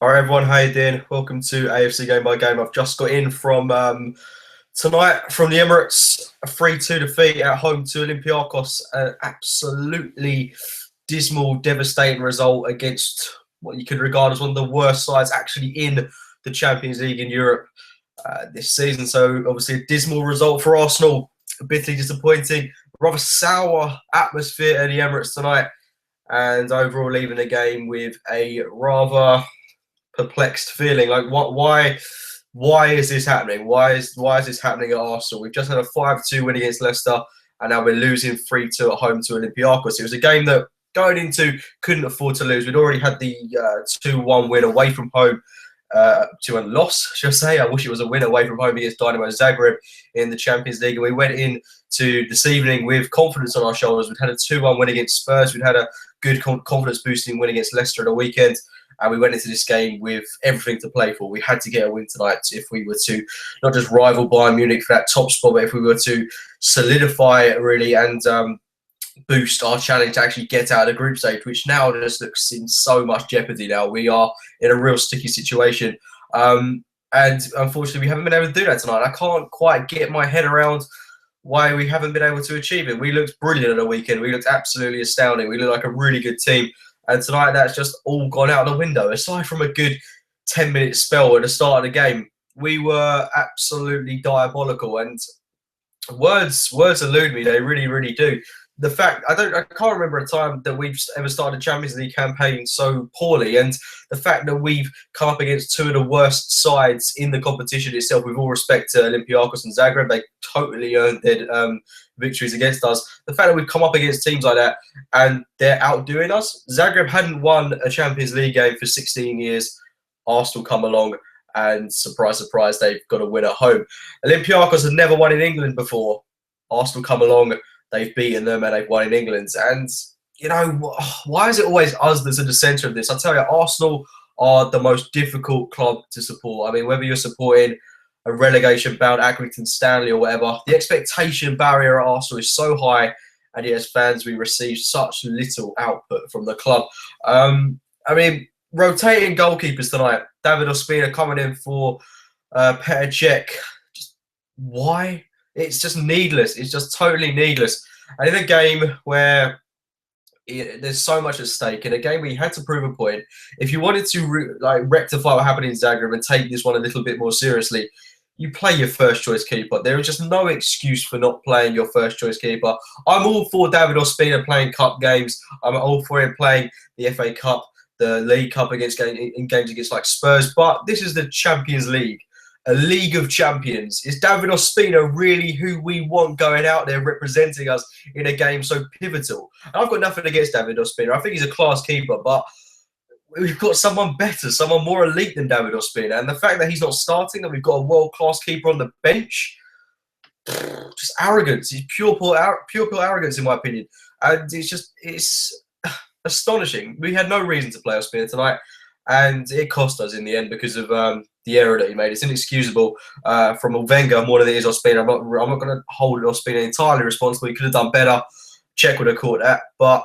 All right, everyone, how you doing? Welcome to AFC Game by Game. I've just got in from tonight from the Emirates, a 3-2 defeat at home to Olympiacos. An absolutely dismal, devastating result against what you could regard as one of the worst sides actually in the Champions League in Europe this season. So obviously a dismal result for Arsenal, bitterly disappointing, rather sour atmosphere at the Emirates tonight, and overall leaving the game with a rather perplexed feeling. Like, why is this happening? Why is this happening at Arsenal? We've just had a 5-2 win against Leicester, and now we're losing 3-2 at home to Olympiacos. It was a game that going into couldn't afford to lose. We'd already had the 2-1 win away from home. To a loss, should I say? I wish it was a win away from home against Dynamo Zagreb in the Champions League. And we went into this evening with confidence on our shoulders. We'd had a 2-1 win against Spurs. We'd had a good confidence-boosting win against Leicester at the weekend. And we went into this game with everything to play for. We had to get a win tonight if we were to not just rival Bayern Munich for that top spot, but if we were to solidify it really and boost our challenge to actually get out of the group stage, which now just looks in so much jeopardy now. We are in a real sticky situation. And unfortunately, we haven't been able to do that tonight. I can't quite get my head around why we haven't been able to achieve it. We looked brilliant at the weekend. We looked absolutely astounding. We looked like a really good team. And tonight, that's just all gone out the window. Aside from a good 10-minute spell at the start of the game, we were absolutely diabolical. And words elude me. They really, really do. The fact I can't remember a time that we've ever started a Champions League campaign so poorly, and the fact that we've come up against two of the worst sides in the competition itself. With all respect to Olympiacos and Zagreb, they totally earned their victories against us. The fact that we've come up against teams like that and they're outdoing us. Zagreb hadn't won a Champions League game for 16 years. Arsenal come along and surprise, surprise, they've got a win at home. Olympiacos had never won in England before. Arsenal come along. They've beaten them and they've won in England. And, you know, why is it always us that's in the centre of this? I tell you, Arsenal are the most difficult club to support. I mean, whether you're supporting a relegation-bound Accrington Stanley or whatever, the expectation barrier at Arsenal is so high, and yet as fans, we receive such little output from the club. I mean, rotating goalkeepers tonight. David Ospina coming in for Petr Cech. Just why? It's just needless. It's just totally needless. And in a game where there's so much at stake, in a game where you had to prove a point, if you wanted to rectify what happened in Zagreb and take this one a little bit more seriously, you play your first choice keeper. There is just no excuse for not playing your first choice keeper. I'm all for David Ospina playing cup games. I'm all for him playing the FA Cup, the League Cup in games against like Spurs. But this is the Champions League. A League of Champions. Is David Ospina really who we want going out there representing us in a game so pivotal? And I've got nothing against David Ospina. I think he's a class keeper, but we've got someone better, someone more elite than David Ospina. And the fact that he's not starting, that we've got a world-class keeper on the bench, just arrogance. It's pure arrogance, in my opinion. And it's astonishing. We had no reason to play Ospina tonight, and it cost us in the end because of the error that he made. It's inexcusable from Wenger more than it is Ospina. I'm not going to hold Ospina entirely responsible. He could have done better. Czech would have caught that, but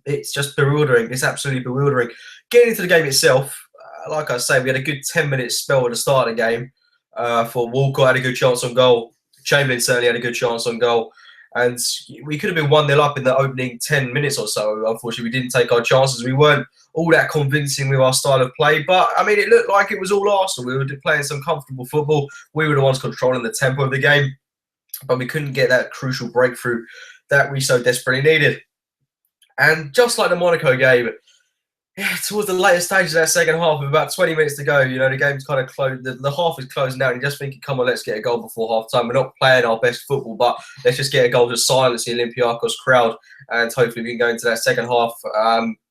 it's just bewildering. It's absolutely bewildering. Getting into the game itself, like I say, we had a good 10-minute spell at the start of the game. For Walcott had a good chance on goal. Chamberlain certainly had a good chance on goal. And we could have been 1-0 up in the opening 10 minutes or so. Unfortunately, we didn't take our chances. We weren't all that convincing with our style of play. But, I mean, it looked like it was all Arsenal. We were playing some comfortable football. We were the ones controlling the tempo of the game. But we couldn't get that crucial breakthrough that we so desperately needed. And just like the Monaco game, towards the later stages of that second half, with about 20 minutes to go, you know, the game's kind of closed. The half is closing down. You just thinking, come on, let's get a goal before half time. We're not playing our best football, but let's just get a goal to silence the Olympiacos crowd. And hopefully we can go into that second half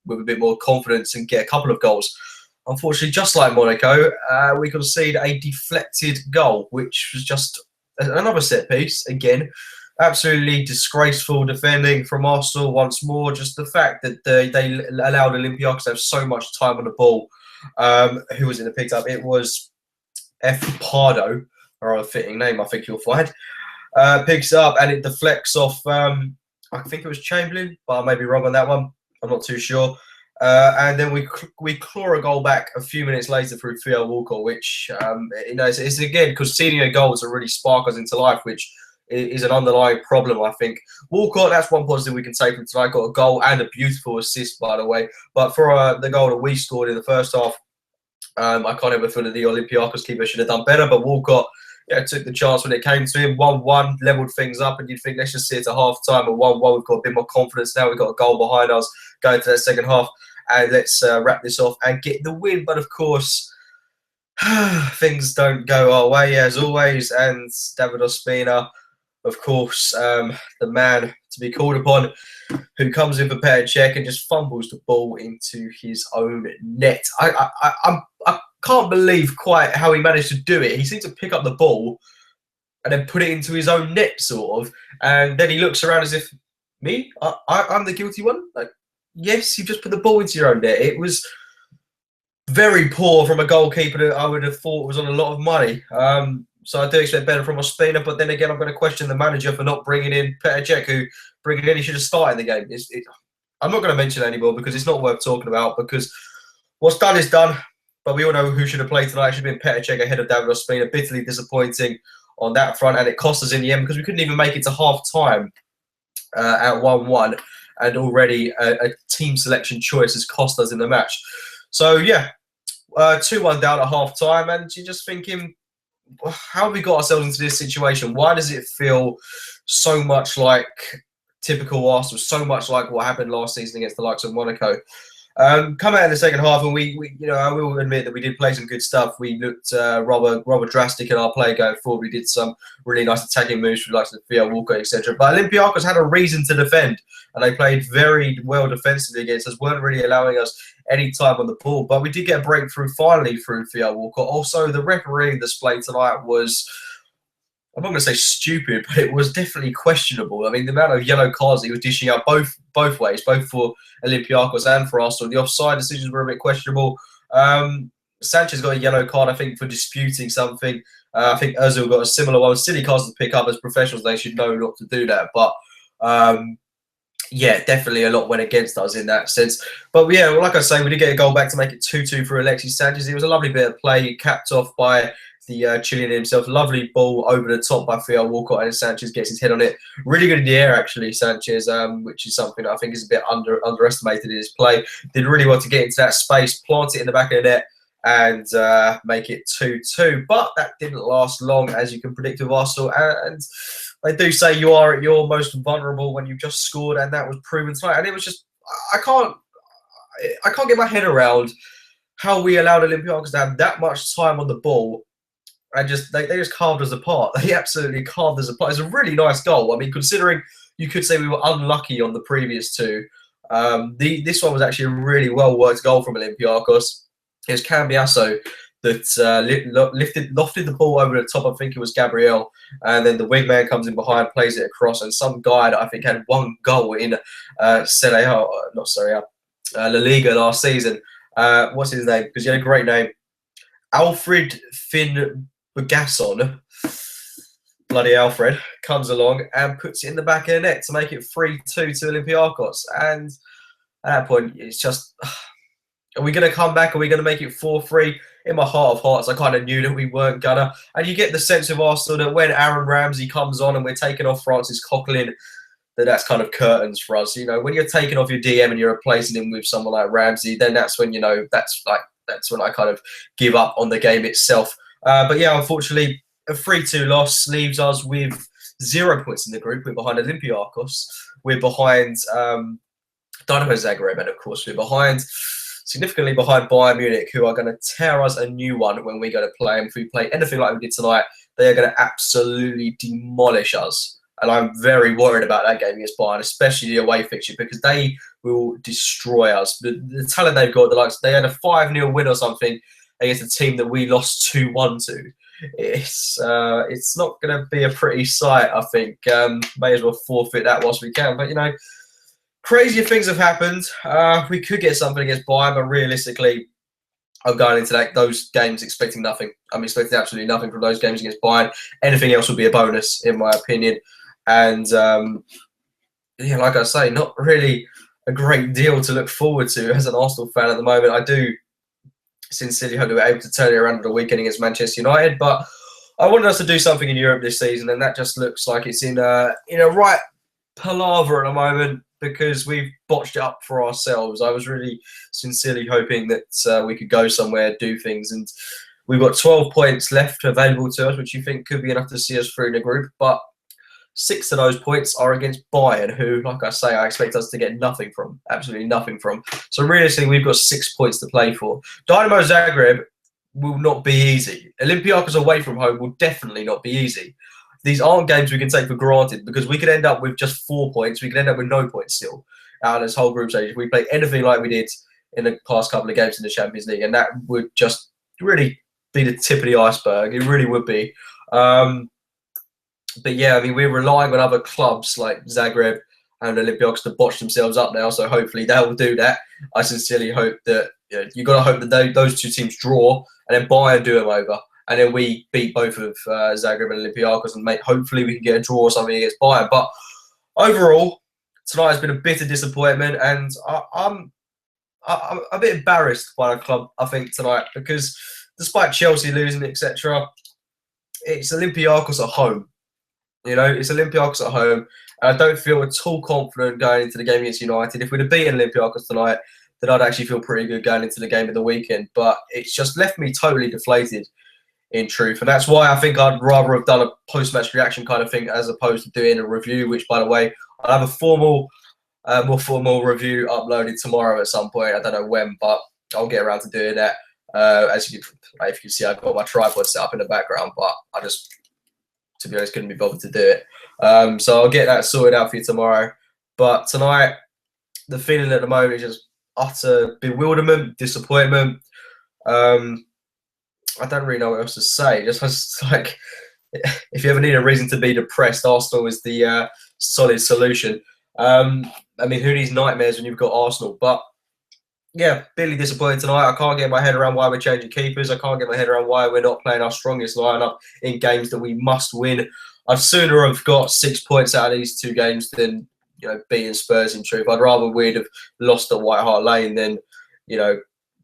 with a bit more confidence and get a couple of goals. Unfortunately, just like Monaco, we conceded a deflected goal, which was just another set piece again. Absolutely disgraceful defending from Arsenal once more. Just the fact that they allowed Olympiacos to have so much time on the ball. Who was it that picked up? It was F. Pardo, or a fitting name, I think you'll find. Picks it up and it deflects off, I think it was Chamberlain, but I may be wrong on that one. I'm not too sure. And then we claw a goal back a few minutes later through Theo Walcott, which it's again conceding a goal to really spark us into life, which is an underlying problem, I think. Walcott, that's one positive we can take from tonight. Got a goal and a beautiful assist, by the way. But for the goal that we scored in the first half, I can't ever feel that the Olympiacos keeper should have done better. But Walcott, took the chance when it came to him. 1-1, levelled things up, and you'd think let's just see it to half time. At 1-1, we've got a bit more confidence now. We've got a goal behind us going to that second half, and let's wrap this off and get the win. But of course, things don't go our way as always. And David Ospina, of course, the man to be called upon, who comes in for Petr Cech and just fumbles the ball into his own net. I can't believe quite how he managed to do it. He seemed to pick up the ball and then put it into his own net, sort of. And then he looks around as if, me? I'm the guilty one? Like, yes, you just put the ball into your own net. It was very poor from a goalkeeper that I would have thought was on a lot of money. So I do expect better from Ospina, but then again, I'm going to question the manager for not bringing in Petr Cech, who bringing in, he should have started the game. I'm not going to mention it anymore because it's not worth talking about, because what's done is done, but we all know who should have played tonight. It should have been Petr Cech ahead of David Ospina. Bitterly disappointing on that front, and it cost us in the end because we couldn't even make it to half-time at 1-1, and already a team selection choice has cost us in the match. So, yeah, 2-1 down at half-time, and you're just thinking, how have we got ourselves into this situation? Why does it feel so much like typical Arsenal, so much like what happened last season against the likes of Monaco? Come out in the second half, and we I will admit that we did play some good stuff. We looked rather drastic in our play going forward. We did some really nice attacking moves for the likes of Theo Walcott, etc. But Olympiacos had a reason to defend, and they played very well defensively against us, weren't really allowing us any time on the ball. But we did get a breakthrough finally through Theo Walcott. Also, the refereeing display tonight was, I'm not going to say stupid, but it was definitely questionable. I mean, the amount of yellow cards he was dishing out both ways, both for Olympiacos and for Arsenal. The offside decisions were a bit questionable. Sanchez got a yellow card, I think, for disputing something. I think Ozil got a similar one. Silly cards to pick up. As professionals, they should know not to do that. But yeah, definitely a lot went against us in that sense. But yeah, like I say, we did get a goal back to make it 2-2 for Alexis Sanchez. It was a lovely bit of play, capped off by the Chilean himself. Lovely ball over the top by Theo Walcott, and Sanchez gets his head on it. Really good in the air, actually, Sanchez, which is something that I think is a bit underestimated in his play. Did really well to get into that space, plant it in the back of the net, and make it 2-2. But that didn't last long, as you can predict with Arsenal. And they do say you are at your most vulnerable when you've just scored, and that was proven tonight. And it was just, I can't get my head around how we allowed Olympiacos to have that much time on the ball, and they just carved us apart. They absolutely carved us apart. It's a really nice goal. I mean, considering you could say we were unlucky on the previous two, this one was actually a really well worked goal from Olympiacos. It was Cambiasso that lofted the ball over the top. I think it was Gabriel, and then the wingman comes in behind, plays it across, and some guy that I think had one goal in La Liga last season. What's his name? Because he had a great name, Alfred Finn Bugasson. Bloody Alfred comes along and puts it in the back of the net to make it 3-2 to Olympiacos. And at that point, it's just, are we going to come back? Are we going to make it 4-3? In my heart of hearts, I kind of knew that we weren't gonna. And you get the sense of Arsenal that when Aaron Ramsey comes on and we're taking off Francis Coquelin, that's kind of curtains for us. You know, when you're taking off your DM and you're replacing him with someone like Ramsey, then that's when, you know, that's when I kind of give up on the game itself. But yeah, unfortunately, a 3-2 loss leaves us with 0 points in the group. We're behind Olympiacos. We're behind Dynamo Zagreb, and of course we're significantly behind Bayern Munich, who are going to tear us a new one when we go to play. And if we play anything like we did tonight, they are going to absolutely demolish us. And I'm very worried about that game against Bayern, especially the away fixture, because they will destroy us. The talent they've got, they had a 5-0 win or something against a team that we lost 2-1 to. It's not going to be a pretty sight, I think. May as well forfeit that whilst we can. But, you know, crazier things have happened. We could get something against Bayern, but realistically, I'm going into those games expecting nothing. I'm expecting absolutely nothing from those games against Bayern. Anything else would be a bonus, in my opinion. And, yeah, like I say, not really a great deal to look forward to as an Arsenal fan at the moment. I do sincerely hope that we're able to turn it around at the weekend against Manchester United, but I wanted us to do something in Europe this season, and that just looks like it's in a right palaver at the moment because we've botched it up for ourselves. I was really sincerely hoping that we could go somewhere, do things, and we've got 12 points left available to us, which you think could be enough to see us through the group, but 6 of those points are against Bayern, who, like I say, I expect us to get nothing from, absolutely nothing from. So realistically, we've got 6 points to play for. Dynamo Zagreb will not be easy. Olympiacos away from home will definitely not be easy. These aren't games we can take for granted because we could end up with just 4 points. We could end up with no points still out of this whole group stage if we play anything like we did in the past couple of games in the Champions League, and that would just really be the tip of the iceberg. It really would be. But yeah, I mean, we're relying on other clubs like Zagreb and Olympiacos to botch themselves up now. So hopefully they will do that. I sincerely hope that you've got to hope that those two teams draw and then Bayern do them over. And then we beat both of Zagreb and Olympiacos and hopefully we can get a draw or something against Bayern. But overall, tonight has been a bitter disappointment. And I'm a bit embarrassed by the club, I think, tonight. Because despite Chelsea losing, etc., it's Olympiacos at home. It's Olympiacos at home. And I don't feel at all confident going into the game against United. If we'd have beaten Olympiacos tonight, then I'd actually feel pretty good going into the game of the weekend. But it's just left me totally deflated, in truth. And that's why I think I'd rather have done a post-match reaction kind of thing as opposed to doing a review, which, by the way, I'll have a more formal review uploaded tomorrow at some point. I don't know when, but I'll get around to doing that. If you can see, I've got my tripod set up in the background, but I just, to be honest, couldn't be bothered to do it. So I'll get that sorted out for you tomorrow. But tonight, the feeling at the moment is just utter bewilderment, disappointment. I don't really know what else to say. Just like, if you ever need a reason to be depressed, Arsenal is the solid solution. I mean, who needs nightmares when you've got Arsenal? But yeah, bitterly disappointed tonight. I can't get my head around why we're changing keepers. I can't get my head around why we're not playing our strongest lineup in games that we must win. I'd sooner have got 6 points out of these 2 games than beating Spurs. In truth, I'd rather we'd have lost at White Hart Lane than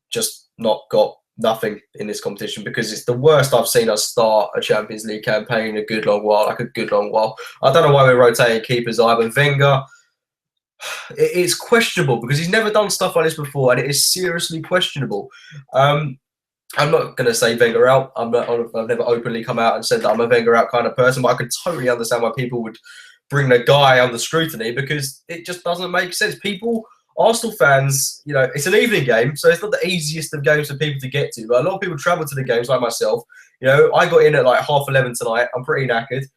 just not got nothing in this competition, because it's the worst I've seen us start a Champions League campaign in a good long while. I don't know why we're rotating keepers either. Wenger, it's questionable because he's never done stuff like this before, and it is seriously questionable. I'm not going to say Wenger out. I've never openly come out and said that I'm a Wenger out kind of person, but I could totally understand why people would bring the guy under scrutiny because it just doesn't make sense. Arsenal fans, it's an evening game, so it's not the easiest of games for people to get to. But a lot of people travel to the games, like myself. I got in at like 11:30 tonight. I'm pretty knackered,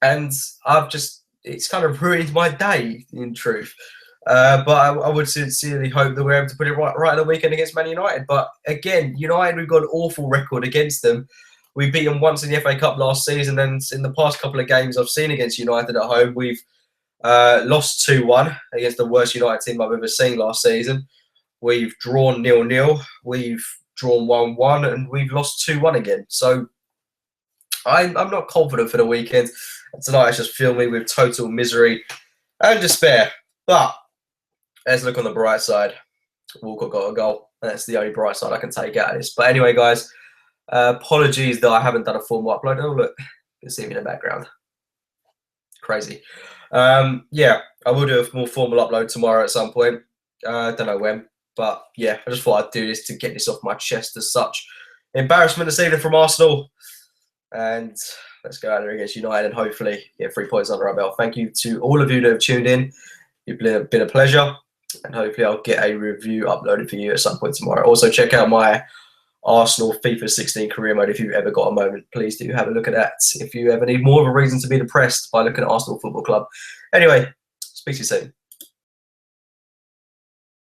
and it's kind of ruined my day, in truth. But I would sincerely hope that we're able to put it right at the weekend against Man United. But again, United, we've got an awful record against them. We beat them once in the FA Cup last season, and in the past couple of games I've seen against United at home, we've lost 2-1 against the worst United team I've ever seen last season. We've drawn 0-0, we've drawn 1-1, and we've lost 2-1 again. So I'm not confident for the weekend. And tonight has just filled me with total misery and despair. But let's look on the bright side. Walcott got a goal, and that's the only bright side I can take out of this. But anyway, guys, apologies that I haven't done a formal upload. Oh, look, you can see me in the background. Crazy. Yeah, I will do a more formal upload tomorrow at some point. Don't know when, but yeah, I just thought I'd do this to get this off my chest as such. Embarrassment this evening from Arsenal, and let's go out there against United and hopefully get 3 points under our belt. Thank you to all of you that have tuned in. You've been a pleasure, and hopefully I'll get a review uploaded for you at some point tomorrow. Also, check out my Arsenal FIFA 16 career mode if you've ever got a moment. Please do have a look at that if you ever need more of a reason to be depressed by looking at Arsenal Football Club. Anyway, speak to you soon.